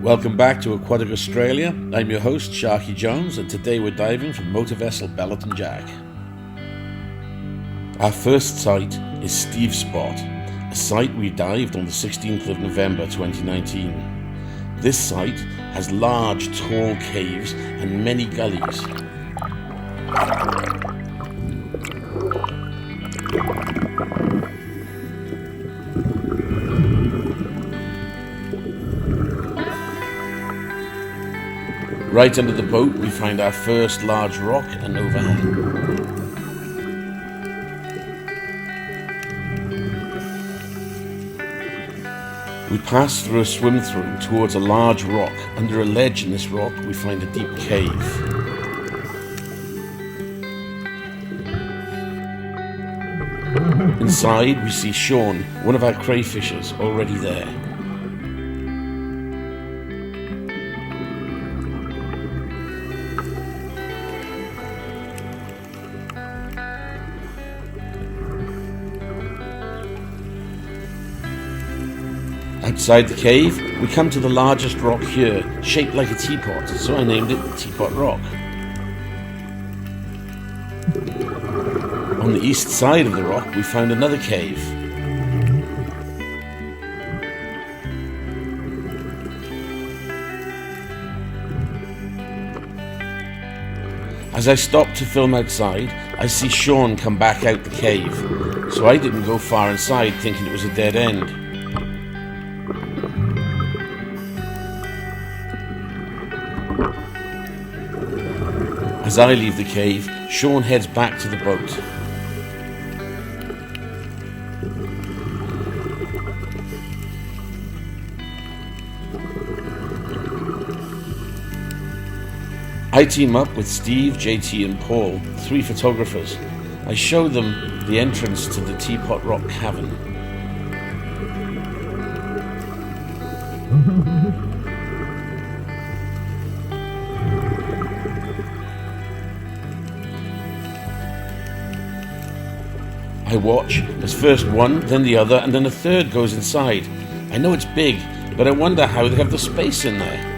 Welcome back to Aquatic Australia. I'm your host, Sharky Jones, and today we're diving from motor vessel Belleton Jack. Our first site is Steve's Spot, a site we dived on the 16th of November 2019. This site has large, tall caves and many gullies. Right under the boat we find our first large rock and overhang. We pass through a swim-through towards a large rock. Under a ledge in this rock we find a deep cave. Inside we see Sean, one of our crayfishers, already there. Outside the cave, we come to the largest rock here, shaped like a teapot, so I named it Teapot Rock. On the east side of the rock, we found another cave. As I stop to film outside, I see Sean come back out the cave, so I didn't go far inside thinking it was a dead end. As I leave the cave, Sean heads back to the boat. I team up with Steve, JT and Paul, 3 photographers. I show them the entrance to the Teapot Rock cavern. I watch as first one, then the other, and then a third goes inside. I know it's big, but I wonder how they have the space in there.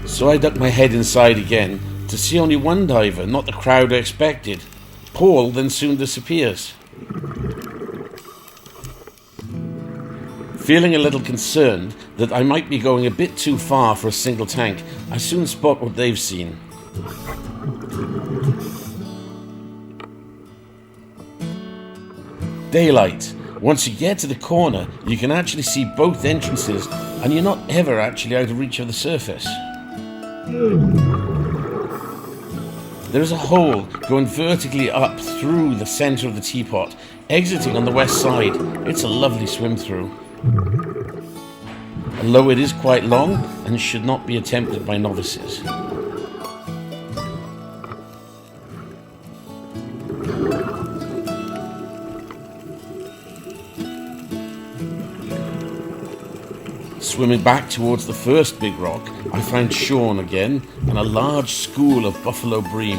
So I duck my head inside again to see only one diver, not the crowd I expected. Paul then soon disappears. Feeling a little concerned that I might be going a bit too far for a single tank, I soon spot what they've seen. Daylight. Once you get to the corner, you can actually see both entrances, and you're not ever actually out of reach of the surface. There is a hole going vertically up through the center of the teapot, exiting on the west side. It's a lovely swim through. Although it is quite long and should not be attempted by novices. Swimming back towards the first big rock, I find Sean again and a large school of buffalo bream.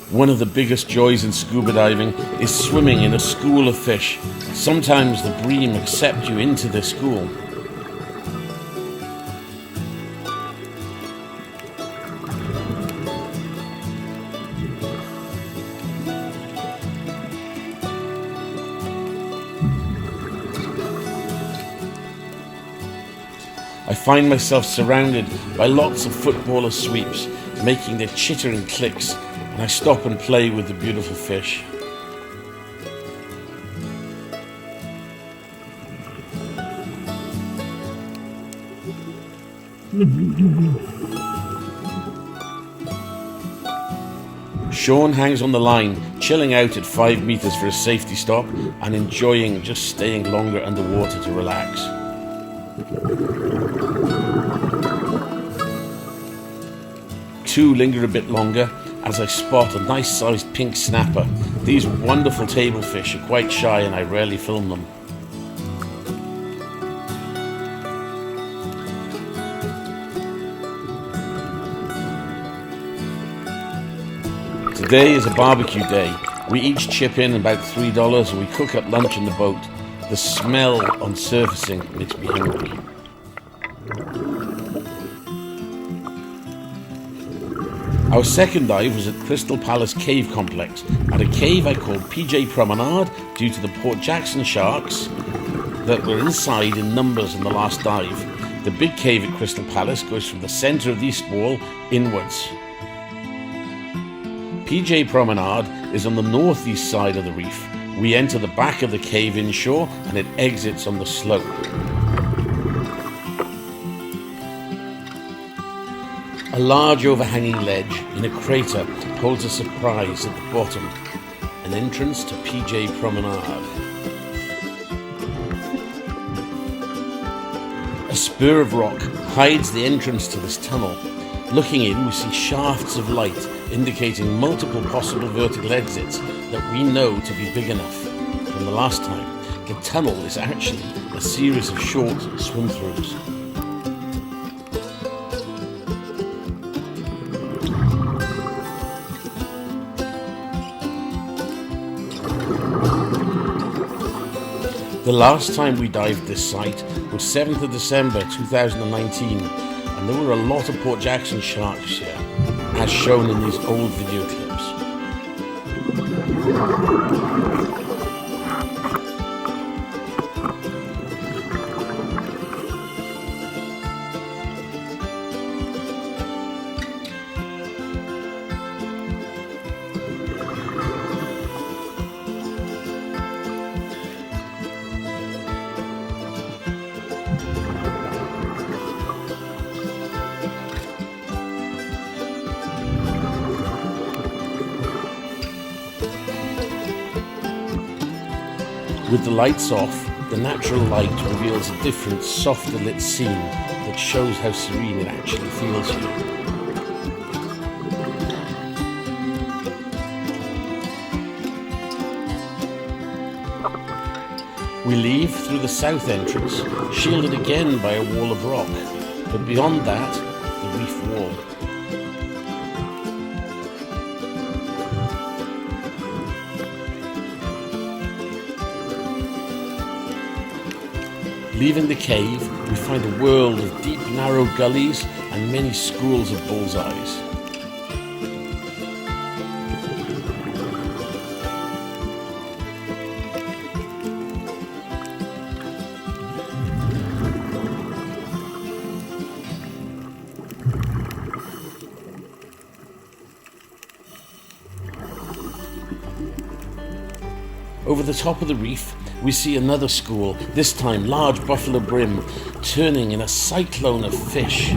One of the biggest joys in scuba diving is swimming in a school of fish. Sometimes the bream accept you into their school. I find myself surrounded by lots of footballer sweeps, making their chittering clicks, and I stop and play with the beautiful fish. Sean hangs on the line, chilling out at 5 meters for a safety stop and enjoying just staying longer underwater to relax. Two linger a bit longer as I spot a nice-sized pink snapper. These wonderful table fish are quite shy and I rarely film them. Today is a barbecue day. We each chip in about $3 and we cook up lunch in the boat. The smell on surfacing makes me hungry. Our second dive was at Crystal Palace Cave Complex, at a cave I called PJ Promenade due to the Port Jeckson Sharks that were inside in numbers in the last dive. The big cave at Crystal Palace goes from the centre of the east wall inwards. PJ Promenade is on the northeast side of the reef. We enter the back of the cave inshore and it exits on the slope. A large overhanging ledge in a crater holds a surprise at the bottom, an entrance to PJ Promenade. A spur of rock hides the entrance to this tunnel. Looking in, we see shafts of light indicating multiple possible vertical exits that we know to be big enough. From the last time, the tunnel is actually a series of short swim-throughs. The last time we dived this site was 7th of December 2019, and there were a lot of Port Jeckson sharks here, as shown in these old video clips. With the lights off, the natural light reveals a different, softer lit scene that shows how serene it actually feels here. We leave through the south entrance, shielded again by a wall of rock, but beyond that, the reef wall. Leaving the cave, we find a world of deep, narrow gullies and many schools of bullseyes. Over the top of the reef, we see another school, this time large buffalo brim, turning in a cyclone of fish.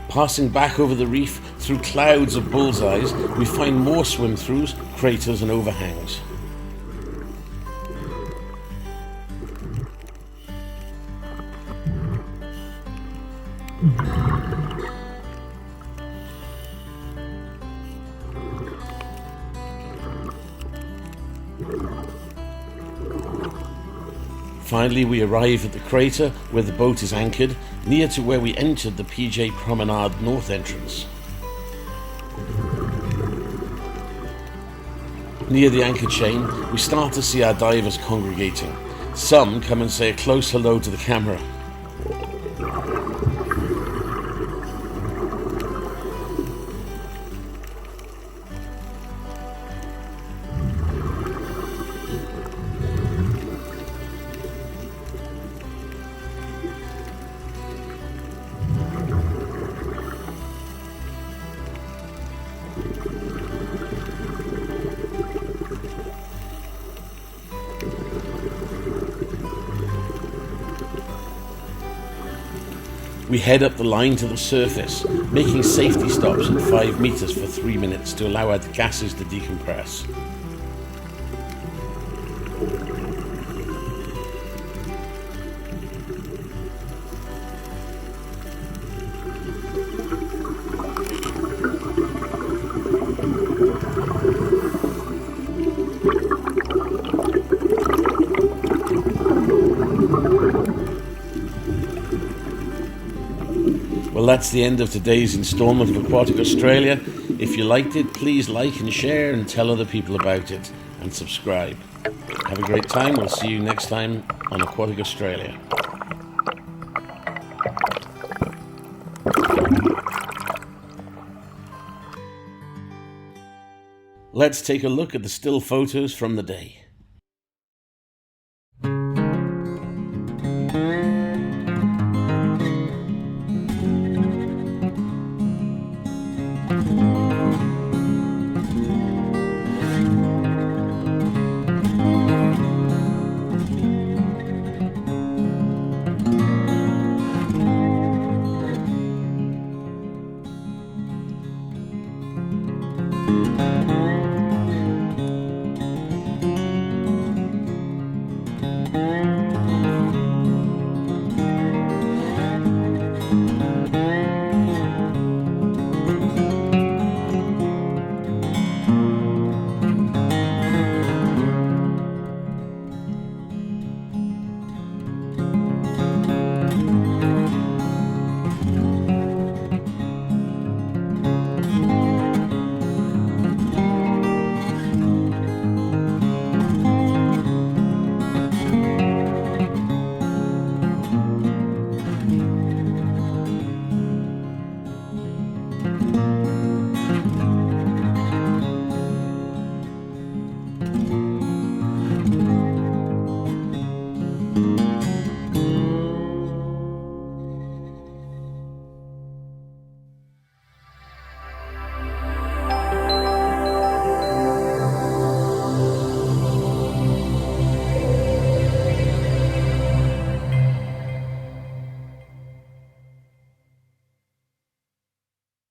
Passing back over the reef through clouds of bullseyes, we find more swim-throughs, craters and overhangs. Finally, we arrive at the crater where the boat is anchored, near to where we entered the PJ Promenade north entrance. Near the anchor chain, we start to see our divers congregating. Some come and say a close hello to the camera. We head up the line to the surface, making safety stops at 5 meters for 3 minutes to allow our gases to decompress. Well, that's the end of today's instalment of Aquatic Australia. If you liked it, please like and share and tell other people about it, and subscribe. Have a great time. We'll see you next time on Aquatic Australia. Let's take a look at the still photos from the day.